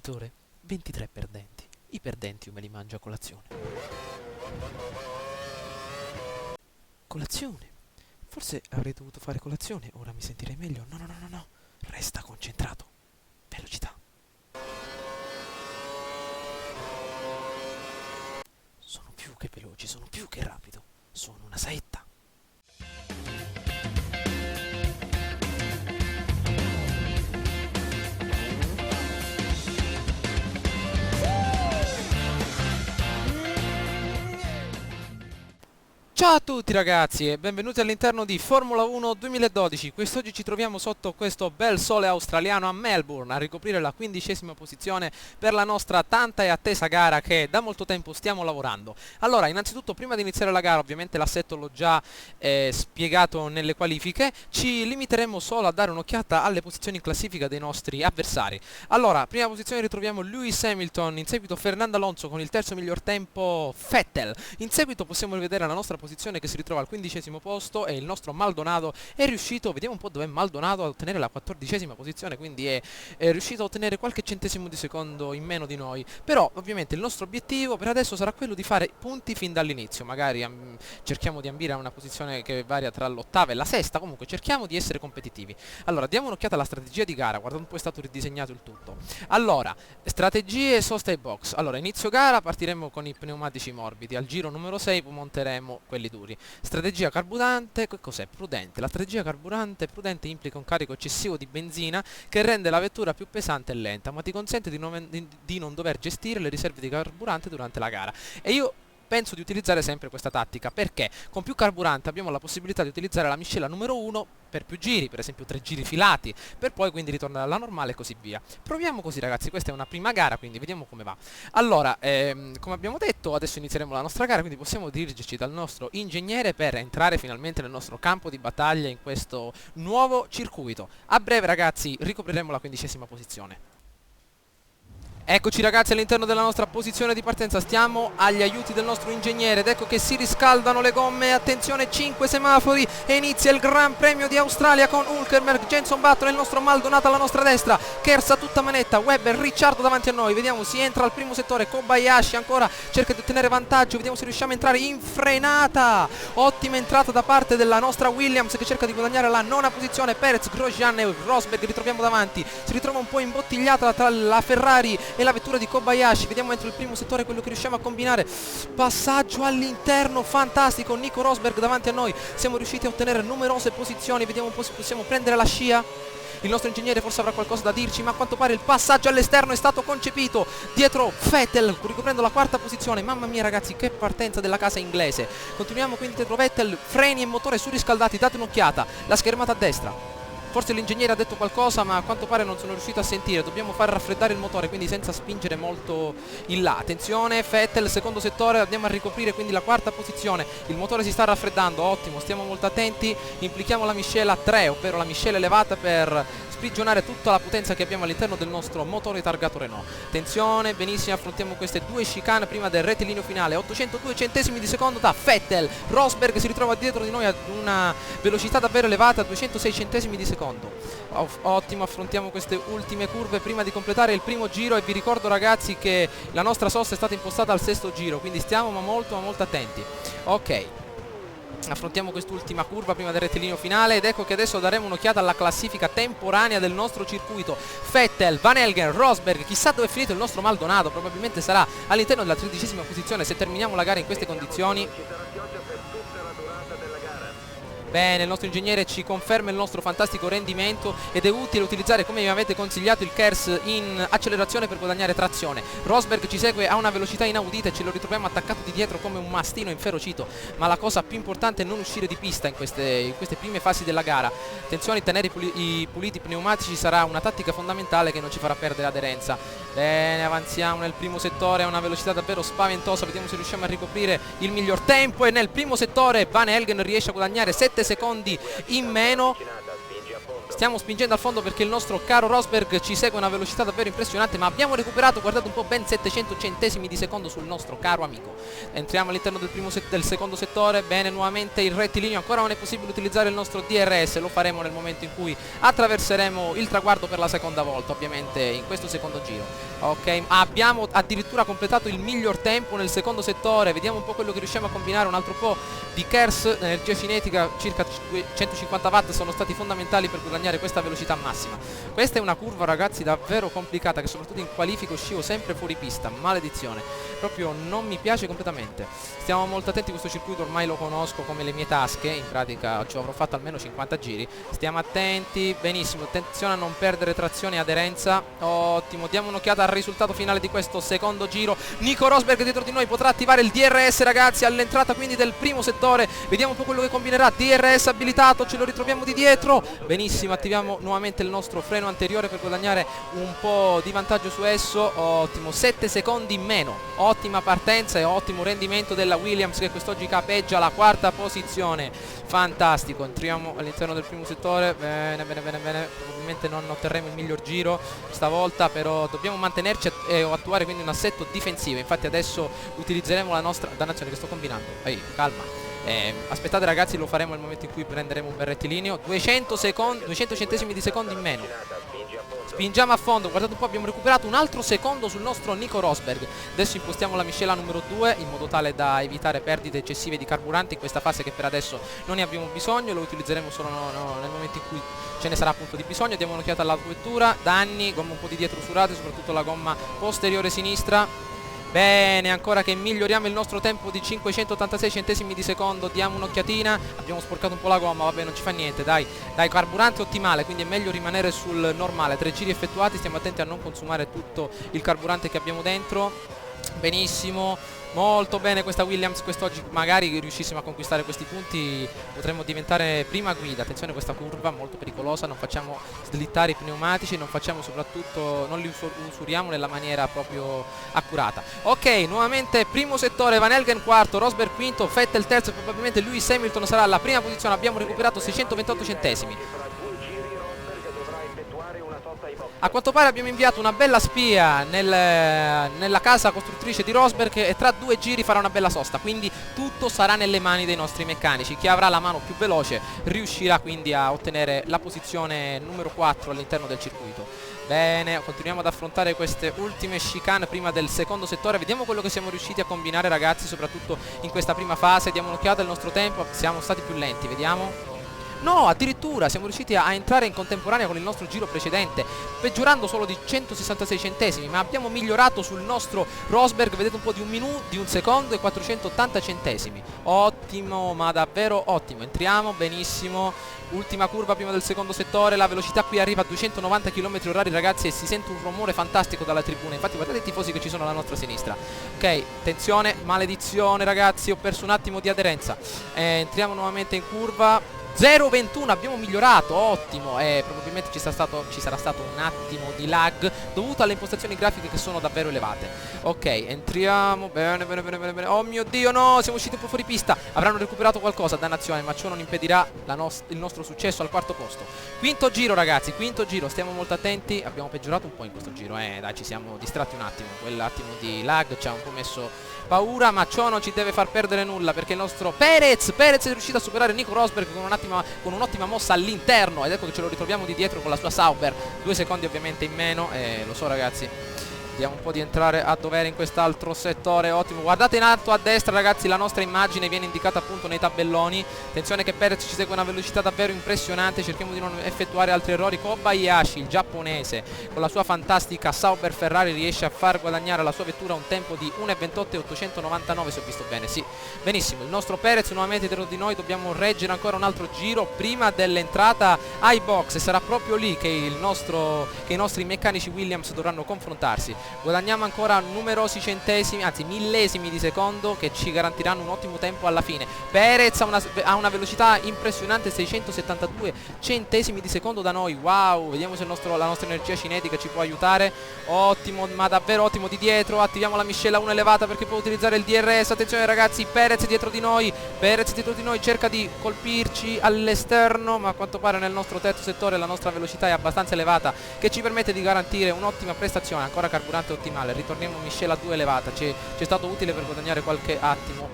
vincitore, 23 perdenti. I perdenti io me li mangio a colazione. Colazione? Forse avrei dovuto fare colazione, ora mi sentirei meglio. No, no, no, no, no. Resta concentrato. Velocità. Sono più che veloce, sono più che rapido. Sono una saetta. Ciao a tutti ragazzi e benvenuti all'interno di Formula 1 2012. Quest'oggi ci troviamo sotto questo bel sole australiano a Melbourne a ricoprire la 15ª posizione per la nostra tanta e attesa gara che da molto tempo stiamo lavorando. Allora, innanzitutto prima di iniziare la gara, ovviamente l'assetto l'ho già spiegato nelle qualifiche, ci limiteremo solo a dare un'occhiata alle posizioni in classifica dei nostri avversari. Allora, prima posizione ritroviamo Lewis Hamilton, in seguito Fernando Alonso con il terzo miglior tempo Vettel. In seguito possiamo rivedere la nostra posizione che si ritrova al 15° posto e il nostro Maldonado è riuscito, vediamo un po' dov'è Maldonado, a ottenere la 14ª posizione, quindi è riuscito a ottenere qualche centesimo di secondo in meno di noi. Però ovviamente il nostro obiettivo per adesso sarà quello di fare punti fin dall'inizio, magari cerchiamo di ambire a una posizione che varia tra l'8ª e la 6ª, comunque cerchiamo di essere competitivi. Allora diamo un'occhiata alla strategia di gara, guardate un po' è stato ridisegnato il tutto. Allora, strategie sosta e box. Allora, inizio gara partiremo con i pneumatici morbidi, al giro numero 6 monteremo quelli duri. Strategia carburante, che cos'è? Prudente. La strategia carburante prudente implica un carico eccessivo di benzina che rende la vettura più pesante e lenta, ma ti consente di non dover gestire le riserve di carburante durante la gara. E io penso di utilizzare sempre questa tattica, perché con più carburante abbiamo la possibilità di utilizzare la miscela numero 1 per più giri, per esempio 3 giri filati, per poi quindi ritornare alla normale e così via. Proviamo così ragazzi, questa è una prima gara, quindi vediamo come va. Allora, come abbiamo detto, adesso inizieremo la nostra gara, quindi possiamo dirigerci dal nostro ingegnere per entrare finalmente nel nostro campo di battaglia in questo nuovo circuito. A breve ragazzi ricopriremo la 15ª posizione. Eccoci ragazzi all'interno della nostra posizione di partenza, stiamo agli aiuti del nostro ingegnere ed ecco che si riscaldano le gomme, attenzione 5 semafori e inizia il Gran Premio di Australia con Hülkenberg, Jenson Button e il nostro Maldonado alla nostra destra, Kersa tutta manetta, Webber, Ricciardo davanti a noi, vediamo si entra al primo settore, Kobayashi ancora cerca di ottenere vantaggio, vediamo se riusciamo a entrare in frenata, ottima entrata da parte della nostra Williams che cerca di guadagnare la 9ª posizione, Perez, Grosjean e Rosberg ritroviamo davanti, si ritrova un po' imbottigliata tra la Ferrari e la vettura di Kobayashi, vediamo entro il primo settore quello che riusciamo a combinare, passaggio all'interno fantastico, Nico Rosberg davanti a noi, siamo riusciti a ottenere numerose posizioni, vediamo un po' se possiamo prendere la scia. Il nostro ingegnere forse avrà qualcosa da dirci, ma a quanto pare il passaggio all'esterno è stato concepito dietro Vettel, ricoprendo la 4ª posizione. Mamma mia ragazzi, che partenza della casa inglese. Continuiamo quindi dietro Vettel, freni e motore surriscaldati, date un'occhiata, la schermata a destra. Forse l'ingegnere ha detto qualcosa, ma a quanto pare non sono riuscito a sentire. Dobbiamo far raffreddare il motore, quindi senza spingere molto in là. Attenzione, Vettel, secondo settore, andiamo a ricoprire quindi la 4ª posizione. Il motore si sta raffreddando, ottimo, stiamo molto attenti. Implichiamo la miscela 3, ovvero la miscela elevata per sprigionare tutta la potenza che abbiamo all'interno del nostro motore targato Renault. Attenzione, benissimo, affrontiamo queste due chicane prima del rettilineo finale. 802 centesimi di secondo da Vettel. Rosberg si ritrova dietro di noi ad una velocità davvero elevata, 206 centesimi di secondo. Ottimo, affrontiamo queste ultime curve prima di completare il primo giro e vi ricordo ragazzi che la nostra sosta è stata impostata al 6º giro, quindi stiamo molto attenti. Ok, affrontiamo quest'ultima curva prima del rettilineo finale ed ecco che adesso daremo un'occhiata alla classifica temporanea del nostro circuito. Vettel, Van Helgen, Rosberg, chissà dove è finito il nostro Maldonado, probabilmente sarà all'interno della 13ª posizione se terminiamo la gara in queste condizioni. Bene, il nostro ingegnere ci conferma il nostro fantastico rendimento ed è utile utilizzare, come mi avete consigliato, il KERS in accelerazione per guadagnare trazione. Rosberg ci segue a una velocità inaudita e ce lo ritroviamo attaccato di dietro come un mastino inferocito, ma la cosa più importante è non uscire di pista in queste prime fasi della gara. Attenzione, tenere i puliti pneumatici sarà una tattica fondamentale che non ci farà perdere aderenza. Bene, avanziamo nel primo settore a una velocità davvero spaventosa, vediamo se riusciamo a ricoprire il miglior tempo e nel primo settore Van Helgen riesce a guadagnare 7 secondi in meno. stiamo spingendo al fondo perché il nostro caro Rosberg ci segue a una velocità davvero impressionante, ma abbiamo recuperato, guardate un po', ben 700 centesimi di secondo sul nostro caro amico. Entriamo all'interno del secondo settore. Bene, nuovamente il rettilineo, ancora non è possibile utilizzare il nostro DRS, lo faremo nel momento in cui attraverseremo il traguardo per la seconda volta, ovviamente in questo secondo giro. Ok, abbiamo addirittura completato il miglior tempo nel secondo settore, vediamo un po' quello che riusciamo a combinare, un altro po' di KERS, energia cinetica, circa 150 watt sono stati fondamentali per guadagnare questa velocità massima. Questa è una curva, ragazzi, davvero complicata, che soprattutto in qualifica uscivo sempre fuori pista, maledizione, proprio non mi piace completamente. Stiamo molto attenti, questo circuito ormai lo conosco come le mie tasche, in pratica ci avrò fatto almeno 50 giri, stiamo attenti, benissimo, attenzione a non perdere trazione e aderenza. Ottimo, diamo un'occhiata al risultato finale di questo secondo giro. Nico Rosberg dietro di noi potrà attivare il DRS, ragazzi, all'entrata quindi del primo settore, vediamo un po' quello che combinerà. DRS abilitato, ce lo ritroviamo di dietro, benissimo, attiviamo nuovamente il nostro freno anteriore per guadagnare un po' di vantaggio su esso. Ottimo, 7 secondi in meno, ottima partenza e ottimo rendimento della Williams, che quest'oggi capeggia la quarta posizione. Fantastico, entriamo all'interno del primo settore. Bene, bene, bene, bene. Probabilmente non otterremo il miglior giro stavolta, però dobbiamo mantenerci e attuare quindi un assetto difensivo. Infatti adesso utilizzeremo la nostra... dannazione, che sto combinando. Ehi, calma. Aspettate, ragazzi, lo faremo nel momento in cui prenderemo un bel rettilineo. 200 centesimi di secondo in meno. Spingiamo a fondo, guardate un po', abbiamo recuperato un altro secondo sul nostro Nico Rosberg. Adesso impostiamo la miscela numero 2 in modo tale da evitare perdite eccessive di carburante in questa fase, che per adesso non ne abbiamo bisogno, lo utilizzeremo solo nel momento in cui ce ne sarà appunto di bisogno. Diamo un'occhiata all'autovettura, danni, gomma un po' di dietro usurate, soprattutto la gomma posteriore sinistra. Bene, ancora che miglioriamo il nostro tempo di 586 centesimi di secondo, diamo un'occhiatina, abbiamo sporcato un po' la gomma, vabbè, non ci fa niente, dai, carburante ottimale, quindi è meglio rimanere sul normale. 3 giri effettuati, stiamo attenti a non consumare tutto il carburante che abbiamo dentro. Benissimo, molto bene questa Williams, quest'oggi magari riuscissimo a conquistare questi punti potremmo diventare prima guida. Attenzione, questa curva molto pericolosa, non facciamo slittare i pneumatici, non facciamo soprattutto, non li usuriamo nella maniera proprio accurata. Ok, nuovamente primo settore, Van Helgen quarto, Rosberg quinto, Vettel terzo e probabilmente Lewis Hamilton sarà alla prima posizione. Abbiamo recuperato 628 centesimi. A quanto pare abbiamo inviato una bella spia nella casa costruttrice di Rosberg, e tra 2 giri farà una bella sosta, quindi tutto sarà nelle mani dei nostri meccanici. Chi avrà la mano più veloce riuscirà quindi a ottenere la posizione numero 4 all'interno del circuito. Bene, continuiamo ad affrontare queste ultime chicane prima del secondo settore. Vediamo quello che siamo riusciti a combinare, ragazzi, soprattutto in questa prima fase. Diamo un'occhiata al nostro tempo, siamo stati più lenti, vediamo. No, addirittura siamo riusciti a entrare in contemporanea con il nostro giro precedente, peggiorando solo di 166 centesimi, ma abbiamo migliorato sul nostro Rosberg, vedete un po', di un secondo e 480 centesimi. Ottimo, ma davvero ottimo. Entriamo, benissimo. Ultima curva prima del secondo settore, la velocità qui arriva a 290 km/h, ragazzi, e si sente un rumore fantastico dalla tribuna. Infatti guardate i tifosi che ci sono alla nostra sinistra. Ok, attenzione, maledizione, ragazzi, ho perso un attimo di aderenza. Entriamo nuovamente in curva. 0,21, abbiamo migliorato, ottimo, e probabilmente ci sarà stato un attimo di lag dovuto alle impostazioni grafiche che sono davvero elevate. Ok, entriamo, bene, bene, bene, bene, bene. Oh mio Dio, no, siamo usciti un po' fuori pista. Avranno recuperato qualcosa, dannazione, ma ciò non impedirà il nostro successo al quarto posto. Quinto giro, ragazzi, quinto giro, stiamo molto attenti. Abbiamo peggiorato un po' in questo giro, dai, ci siamo distratti un attimo. Quell'attimo di lag ci ha un po' messo paura, ma ciò non ci deve far perdere nulla, perché il nostro Perez è riuscito a superare Nico Rosberg con un'ottima mossa all'interno, ed ecco che ce lo ritroviamo di dietro con la sua Sauber. 2 secondi ovviamente in meno, lo so, ragazzi. Vediamo un po' di entrare a dovere in quest'altro settore. Ottimo, guardate in alto a destra, ragazzi, la nostra immagine viene indicata appunto nei tabelloni. Attenzione che Perez ci segue a una velocità davvero impressionante. Cerchiamo di non effettuare altri errori. Kobayashi, il giapponese, con la sua fantastica Sauber Ferrari riesce a far guadagnare alla sua vettura un tempo di 1,28,899, se ho visto bene. Sì, benissimo. Il nostro Perez nuovamente dietro di noi. Dobbiamo reggere ancora un altro giro prima dell'entrata ai box, e sarà proprio lì che i nostri meccanici Williams dovranno confrontarsi. guadagniamo ancora numerosi centesimi, anzi millesimi di secondo, che ci garantiranno un ottimo tempo alla fine. Perez ha una velocità impressionante, 672 centesimi di secondo da noi. Wow, vediamo se la nostra energia cinetica ci può aiutare. Ottimo, ma davvero ottimo di dietro. Attiviamo la miscela 1 elevata perché può utilizzare il DRS. Attenzione ragazzi, Perez dietro di noi, cerca di colpirci all'esterno, ma a quanto pare nel nostro terzo settore la nostra velocità è abbastanza elevata, che ci permette di garantire un'ottima prestazione. Ancora carburante ottimale, ritorniamo miscela 2 elevata, ci è stato utile per guadagnare qualche attimo.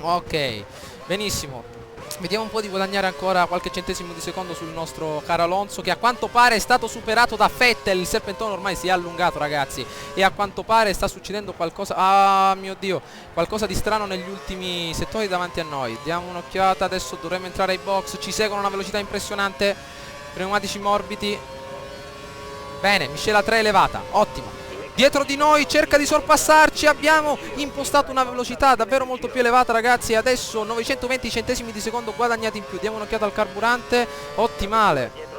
Ok, benissimo. Vediamo un po' di guadagnare ancora qualche centesimo di secondo sul nostro caro Alonso, che a quanto pare è stato superato da Vettel. Il serpentone ormai si è allungato ragazzi, e a quanto pare sta succedendo qualcosa, ah mio Dio, qualcosa di strano negli ultimi settori davanti a noi. Diamo un'occhiata, adesso dovremmo entrare ai box, ci seguono a una velocità impressionante, pneumatici morbidi. Bene, miscela 3 elevata, ottimo. Dietro di noi cerca di sorpassarci, abbiamo impostato una velocità davvero molto più elevata ragazzi, adesso 920 centesimi di secondo guadagnati in più. Diamo un'occhiata al carburante, ottimale.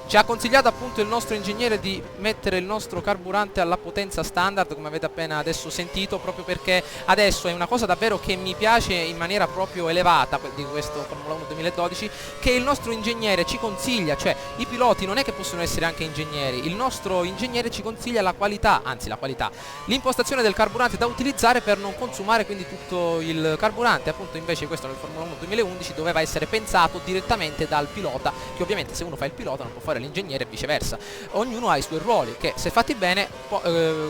Ci ha consigliato appunto il nostro ingegnere di mettere il nostro carburante alla potenza standard, come avete appena adesso sentito, proprio perché adesso è una cosa davvero che mi piace in maniera proprio elevata di questo Formula 1 2012, che il nostro ingegnere ci consiglia, cioè i piloti non è che possono essere anche ingegneri, il nostro ingegnere ci consiglia la qualità, anzi la qualità, l'impostazione del carburante da utilizzare per non consumare quindi tutto il carburante. Appunto invece questo nel Formula 1 2011 doveva essere pensato direttamente dal pilota, che ovviamente se uno fa il pilota non può fare l'ingegnere e viceversa. Ognuno ha i suoi ruoli che, se fatti bene,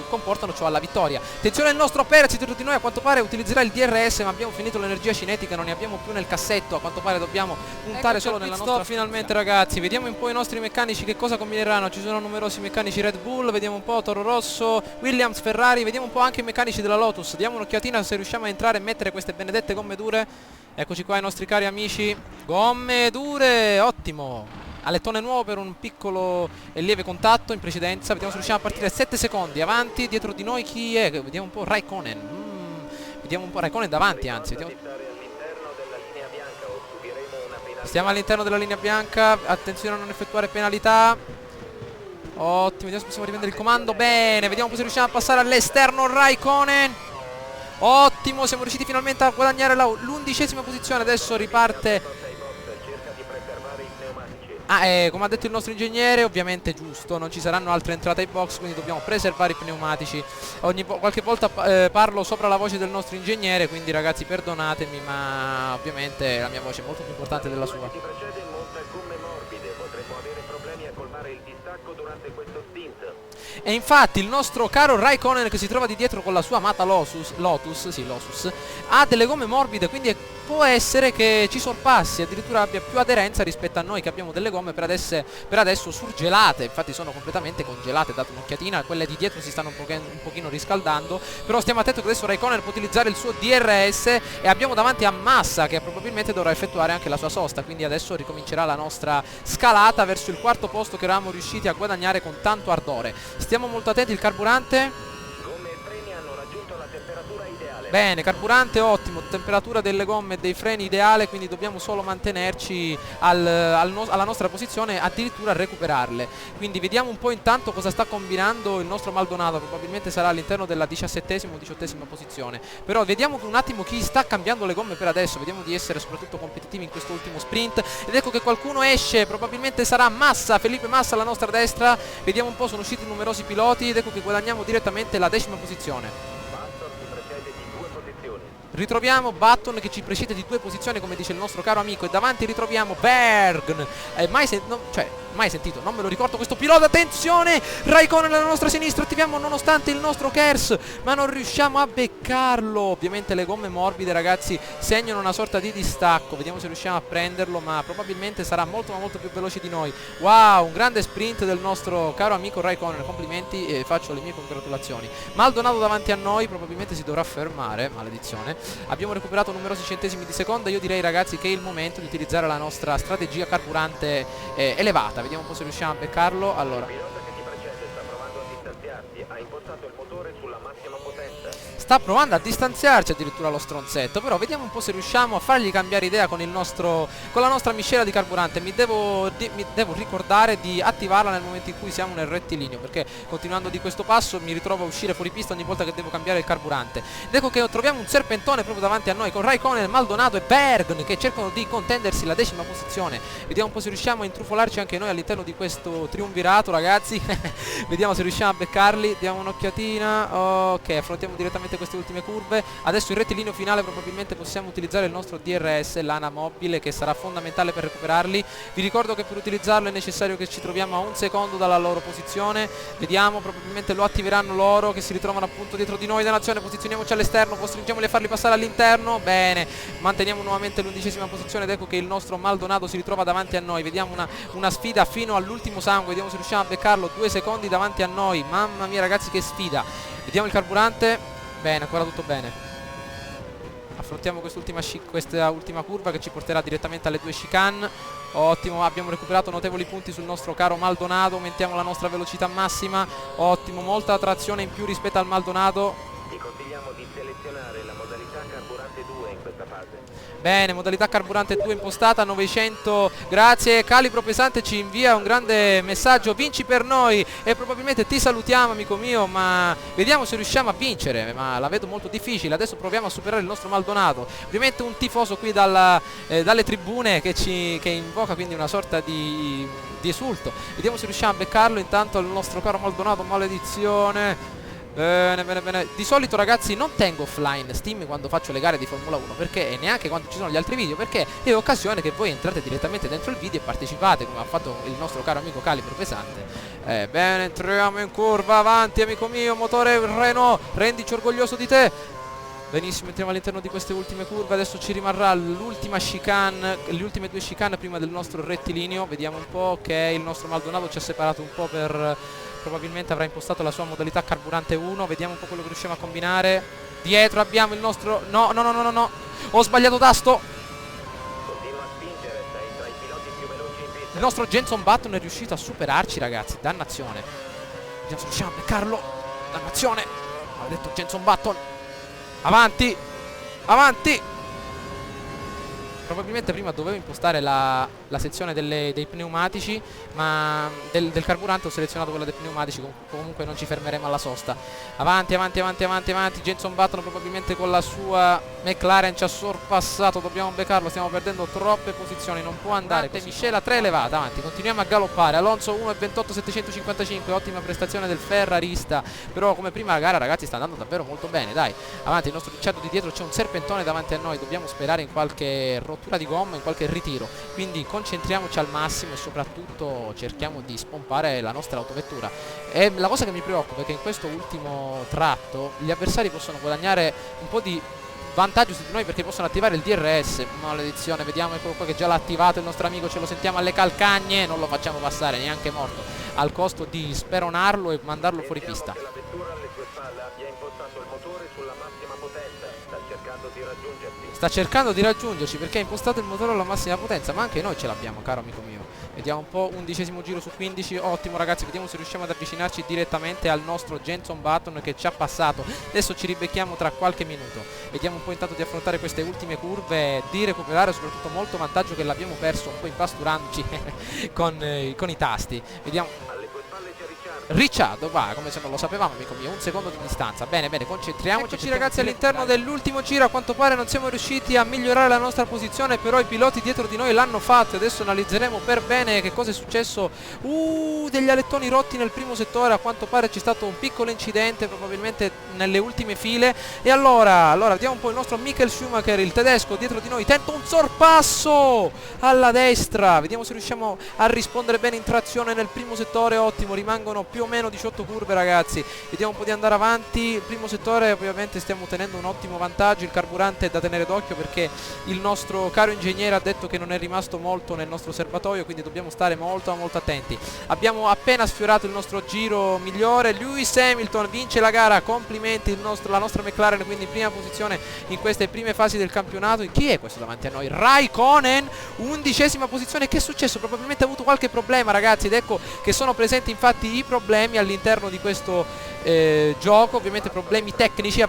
comportano ciò alla vittoria. Attenzione, il nostro Perez dietro di noi a quanto pare utilizzerà il DRS, ma abbiamo finito l'energia cinetica, non ne abbiamo più nel cassetto. A quanto pare dobbiamo puntare solo nella nostra finalmente ragazzi. Vediamo un po' i nostri meccanici che cosa combineranno. Ci sono numerosi meccanici Red Bull, vediamo un po' Toro Rosso, Williams, Ferrari, vediamo un po' anche i meccanici della Lotus. Diamo un'occhiatina se riusciamo a entrare e mettere queste benedette gomme dure. Eccoci qua i nostri cari amici, gomme dure, ottimo. Alettone nuovo per un piccolo e lieve contatto in precedenza. Vediamo se riusciamo a partire 7 secondi avanti. Dietro di noi chi è? Vediamo un po' Raikkonen. Vediamo un po' Raikkonen davanti, anzi stiamo all'interno della linea bianca. Attenzione a non effettuare penalità. Ottimo, vediamo se possiamo riprendere il comando. Bene, vediamo un po' se riusciamo a passare all'esterno Raikkonen. Ottimo, siamo riusciti finalmente a guadagnare l'11ª posizione. Adesso riparte. Come ha detto il nostro ingegnere, ovviamente giusto, non ci saranno altre entrate ai box, quindi dobbiamo preservare i pneumatici. Qualche volta parlo sopra la voce del nostro ingegnere, quindi ragazzi perdonatemi, ma ovviamente la mia voce è molto più importante della sua. E infatti il nostro caro Raikkonen, che si trova di dietro con la sua amata Lotus, ha delle gomme morbide, quindi può essere che ci sorpassi, addirittura abbia più aderenza rispetto a noi che abbiamo delle gomme per adesso surgelate. Infatti sono completamente congelate, date un'occhiatina, quelle di dietro si stanno un pochino riscaldando, però stiamo attenti che adesso Raikkonen può utilizzare il suo DRS e abbiamo davanti a Massa che probabilmente dovrà effettuare anche la sua sosta, quindi adesso ricomincerà la nostra scalata verso il quarto posto che eravamo riusciti a guadagnare con tanto ardore. Stiamo molto attenti, il carburante. Bene, carburante ottimo, temperatura delle gomme e dei freni ideale, quindi dobbiamo solo mantenerci alla nostra posizione, addirittura recuperarle. Quindi vediamo un po' intanto cosa sta combinando il nostro Maldonado, probabilmente sarà all'interno della 17ª o 18ª posizione. Però vediamo un attimo chi sta cambiando le gomme per adesso, vediamo di essere soprattutto competitivi in questo ultimo sprint. Ed ecco che qualcuno esce, probabilmente sarà Massa, Felipe Massa alla nostra destra. Vediamo un po', sono usciti numerosi piloti ed ecco che guadagniamo direttamente la 10ª posizione. Ritroviamo Button che ci precede di 2 posizioni, come dice il nostro caro amico, e davanti ritroviamo Bergn. Mai sentito, non me lo ricordo questo pilota. Attenzione, Raikkonen alla nostra sinistra, attiviamo nonostante il nostro KERS, ma non riusciamo a beccarlo. Ovviamente le gomme morbide ragazzi segnano una sorta di distacco, vediamo se riusciamo a prenderlo, ma probabilmente sarà molto ma molto più veloce di noi. Wow, un grande sprint del nostro caro amico Raikkonen, complimenti e faccio le mie congratulazioni. Maldonado davanti a noi, probabilmente si dovrà fermare, maledizione. Abbiamo recuperato numerosi centesimi di seconda. Io direi ragazzi che è il momento di utilizzare la nostra strategia carburante elevata. Vediamo un po' se riusciamo a beccarlo. Allora, sta provando a distanziarci addirittura lo stronzetto, però vediamo un po' se riusciamo a fargli cambiare idea con la nostra miscela di carburante. Mi devo ricordare di attivarla nel momento in cui siamo nel rettilineo, perché continuando di questo passo mi ritrovo a uscire fuori pista ogni volta che devo cambiare il carburante. Ed ecco che troviamo un serpentone proprio davanti a noi con Raikkonen, Maldonado e Bergn che cercano di contendersi la 10ª posizione. Vediamo un po' se riusciamo a intrufolarci anche noi all'interno di questo triumvirato, ragazzi. Vediamo se riusciamo a beccarli. Diamo un'occhiatina. Ok, affrontiamo direttamente queste ultime curve. Adesso il rettilineo finale probabilmente possiamo utilizzare il nostro DRS, l'ana mobile, che sarà fondamentale per recuperarli. Vi ricordo che per utilizzarlo è necessario che ci troviamo a 1 secondo dalla loro posizione. Vediamo, probabilmente lo attiveranno loro, che si ritrovano appunto dietro di noi. Dannazione, posizioniamoci all'esterno, costringiamoli a farli passare all'interno. Bene, manteniamo nuovamente l'11ª posizione ed ecco che il nostro Maldonado si ritrova davanti a noi. Vediamo una sfida fino all'ultimo sangue, vediamo se riusciamo a beccarlo. 2 secondi davanti a noi, mamma mia ragazzi che sfida. Vediamo il carburante, bene, ancora tutto bene. Affrontiamo questa ultima curva che ci porterà direttamente alle 2 chicane. Ottimo, abbiamo recuperato notevoli punti sul nostro caro Maldonado. Aumentiamo la nostra velocità massima. Ottimo, molta trazione in più rispetto al Maldonado. Ti consigliamo di selezionare la modalità carburante 2 in questa fase. Bene, modalità carburante 2 impostata, 900, grazie. Calibro Pesante ci invia un grande messaggio: vinci per noi. E probabilmente ti salutiamo amico mio, ma vediamo se riusciamo a vincere, ma la vedo molto difficile. Adesso proviamo a superare il nostro Maldonado. Ovviamente un tifoso qui dalle tribune che invoca quindi una sorta di esulto. Vediamo se riusciamo a beccarlo. Intanto il nostro caro Maldonado, maledizione. Bene, bene, bene. Di solito ragazzi non tengo offline Steam quando faccio le gare di Formula 1, perché e neanche quando ci sono gli altri video, perché è occasione che voi entrate direttamente dentro il video e partecipate, come ha fatto il nostro caro amico Calibro Pesante. Bene, entriamo in curva, avanti amico mio, motore Renault, rendici orgoglioso di te. Benissimo, entriamo all'interno di queste ultime curve. Adesso ci rimarrà l'ultima chicane, le ultime 2 chicane prima del nostro rettilineo. Vediamo un po', che il nostro Maldonado ci ha separato un po' per... probabilmente avrà impostato la sua modalità carburante 1. Vediamo un po' quello che riusciamo a combinare. Dietro abbiamo il nostro... No, no, no, no, no, no. Ho sbagliato tasto. Continua a spingere, sei tra i piloti più veloci in pista. Il nostro Jenson Button è riuscito a superarci ragazzi. Dannazione. Vediamo se riusciamo a beccarlo. Dannazione. Maledetto Jenson Button. Avanti, avanti. Probabilmente prima dovevo impostare la sezione dei pneumatici, ma del carburante ho selezionato quella dei pneumatici. Comunque non ci fermeremo alla sosta. Avanti, avanti, avanti, avanti, avanti. Jenson Button probabilmente con la sua McLaren ci ha sorpassato. Dobbiamo beccarlo, stiamo perdendo troppe posizioni, non può andare così. Miscela 3 elevata, avanti, continuiamo a galoppare. Alonso 1,28,755, ottima prestazione del ferrarista. Però come prima gara ragazzi sta andando davvero molto bene, dai. Avanti, il nostro Ricciardo di dietro, c'è un serpentone davanti a noi. Dobbiamo sperare in qualche rottura di gomma, in qualche ritiro. Quindi concentriamoci al massimo e soprattutto cerchiamo di spompare la nostra autovettura. E la cosa che mi preoccupa è che in questo ultimo tratto gli avversari possono guadagnare un po' di vantaggio su di noi, perché possono attivare il DRS. Maledizione, vediamo, eccolo qua che già l'ha attivato il nostro amico, ce lo sentiamo alle calcagne. Non lo facciamo passare neanche morto, al costo di speronarlo e mandarlo fuori pista. Che la vettura alle sue spalle abbia impostato il motore sulla massima potenza. Sta cercando di raggiungerti. Sta cercando di raggiungerci perché ha impostato il motore alla massima potenza, ma anche noi ce l'abbiamo, caro amico mio. Vediamo un po', 11° giro su 15, ottimo ragazzi. Vediamo se riusciamo ad avvicinarci direttamente al nostro Jenson Button che ci ha passato. Adesso ci ribecchiamo tra qualche minuto. Vediamo un po' intanto di affrontare queste ultime curve, di recuperare soprattutto molto vantaggio che l'abbiamo perso un po' impasturandoci con i tasti. Vediamo. Alle tue spalle c'è Ricciardo. Ricciardo va come se non lo sapevamo amico mio, 1 secondo di distanza. Bene, bene, concentriamoci. Eccoci ragazzi all'interno dell'ultimo giro. A quanto pare non siamo riusciti a migliorare la nostra posizione, però i piloti dietro di noi l'hanno fatto. Adesso analizzeremo per bene che cosa è successo. Degli alettoni rotti nel primo settore. A quanto pare c'è stato un piccolo incidente probabilmente nelle ultime file. E allora vediamo un po' il nostro Michael Schumacher, il tedesco, dietro di noi tenta un sorpasso alla destra. Vediamo se riusciamo a rispondere bene in trazione nel primo settore. Ottimo, rimangono più o meno 18 curve ragazzi. Vediamo un po' di andare avanti. Il primo settore ovviamente stiamo ottenendo un ottimo vantaggio. Il carburante è da tenere d'occhio perché il nostro caro ingegnere ha detto che non è rimasto molto nel nostro serbatoio, quindi dobbiamo stare molto molto attenti. Abbiamo appena sfiorato il nostro giro migliore. Lewis Hamilton vince la gara, complimenti, la nostra McLaren quindi in prima posizione in queste prime fasi del campionato. Chi è questo davanti a noi? Raikkonen, 11ª posizione. Che è successo? Probabilmente ha avuto qualche problema ragazzi, ed ecco che sono presenti infatti i problemi all'interno di questo gioco, ovviamente problemi tecnici.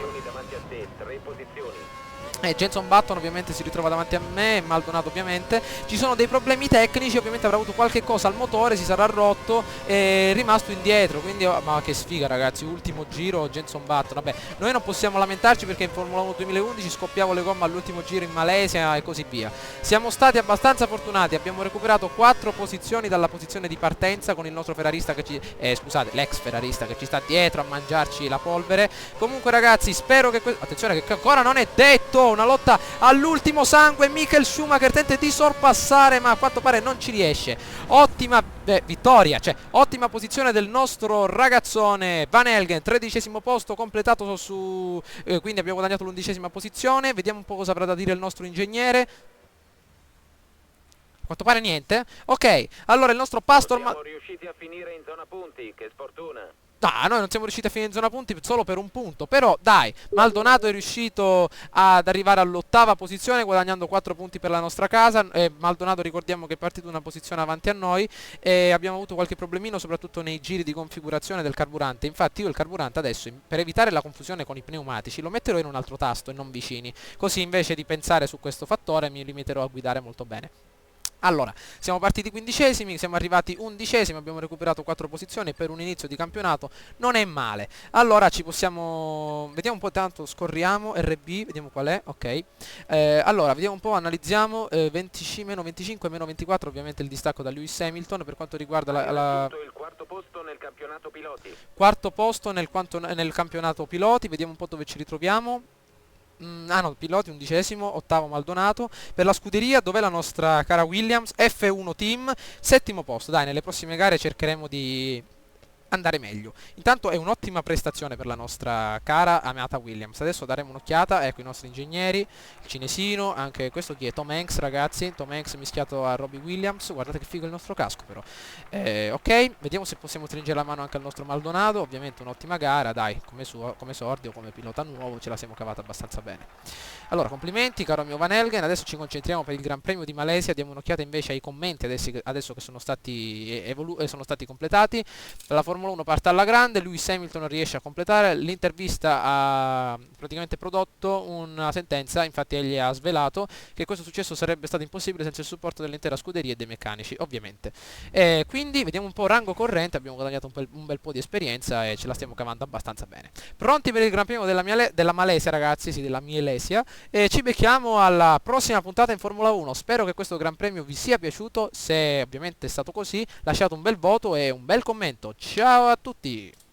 Jenson Button ovviamente si ritrova davanti a me, Maldonado ovviamente. Ci sono dei problemi tecnici, ovviamente avrà avuto qualche cosa al motore, si sarà rotto e è rimasto indietro. Quindi, ma che sfiga ragazzi, ultimo giro Jenson Button. Vabbè, noi non possiamo lamentarci perché in Formula 1 2011 scoppiavo le gomme all'ultimo giro in Malesia e così via. Siamo stati abbastanza fortunati, abbiamo recuperato 4 posizioni dalla posizione di partenza con il nostro ferrarista che ci... scusate, l'ex ferrarista che ci sta dietro a mangiarci la polvere. Comunque ragazzi, spero che... Attenzione che ancora non è detto! Una lotta all'ultimo sangue, Michael Schumacher tenta di sorpassare ma a quanto pare non ci riesce. Ottima vittoria, cioè ottima posizione del nostro ragazzone Van Helgen, 13° posto completato su... quindi abbiamo guadagnato l'11ª posizione. Vediamo un po' cosa avrà da dire il nostro ingegnere. A quanto pare niente. Ok, allora il nostro Pastor... Siamo riusciti a finire in zona punti, che sfortuna. Ah, noi non siamo riusciti a finire in zona punti solo per un punto. Però dai, Maldonado è riuscito ad arrivare all'8ª posizione guadagnando 4 punti per la nostra casa. Maldonado ricordiamo che è partito una posizione avanti a noi e abbiamo avuto qualche problemino soprattutto nei giri di configurazione del carburante. Infatti io il carburante adesso, per evitare la confusione con i pneumatici, lo metterò in un altro tasto e non vicini. Così invece di pensare su questo fattore mi limiterò a guidare molto bene. Allora, siamo partiti 15esimi, siamo arrivati 11esimi, abbiamo recuperato 4 posizioni per un inizio di campionato, non è male. Allora ci possiamo... vediamo un po', tanto scorriamo, RB, vediamo qual è, ok. Allora, vediamo un po', analizziamo, 20, 25, 24, ovviamente il distacco da Lewis Hamilton per quanto riguarda il quarto posto nel campionato piloti. Quarto posto nel campionato piloti, vediamo un po' dove ci ritroviamo. Ah no, piloti 11esimo, 8º Maldonado. Per la scuderia dov'è la nostra cara Williams? F1 Team, 7° posto. Dai, nelle prossime gare cercheremo di andare meglio. Intanto è un'ottima prestazione per la nostra cara amata Williams. Adesso daremo un'occhiata, ecco i nostri ingegneri, il cinesino, anche questo chi è? Tom Hanks ragazzi, Tom Hanks mischiato a Robbie Williams. Guardate che figo il nostro casco però. Ok, vediamo se possiamo stringere la mano anche al nostro Maldonado. Ovviamente un'ottima gara, dai, come sordi o come pilota nuovo ce la siamo cavata abbastanza bene. Allora, complimenti caro mio Van Helgen. Adesso ci concentriamo per il Gran Premio di Malesia. Diamo un'occhiata invece ai commenti adesso che sono stati completati. Per la Formula 1 parte alla grande, Lewis Hamilton non riesce a completare. L'intervista ha praticamente prodotto una sentenza, infatti egli ha svelato che questo successo sarebbe stato impossibile senza il supporto dell'intera scuderia e dei meccanici, ovviamente. Quindi vediamo un po' rango corrente, abbiamo guadagnato un bel po' di esperienza e ce la stiamo cavando abbastanza bene. Pronti per il Gran Premio della Malesia ragazzi, sì, della Mielesia, e ci becchiamo alla prossima puntata in Formula 1. Spero che questo Gran Premio vi sia piaciuto, se ovviamente è stato così lasciate un bel voto e un bel commento. Ciao a tutti!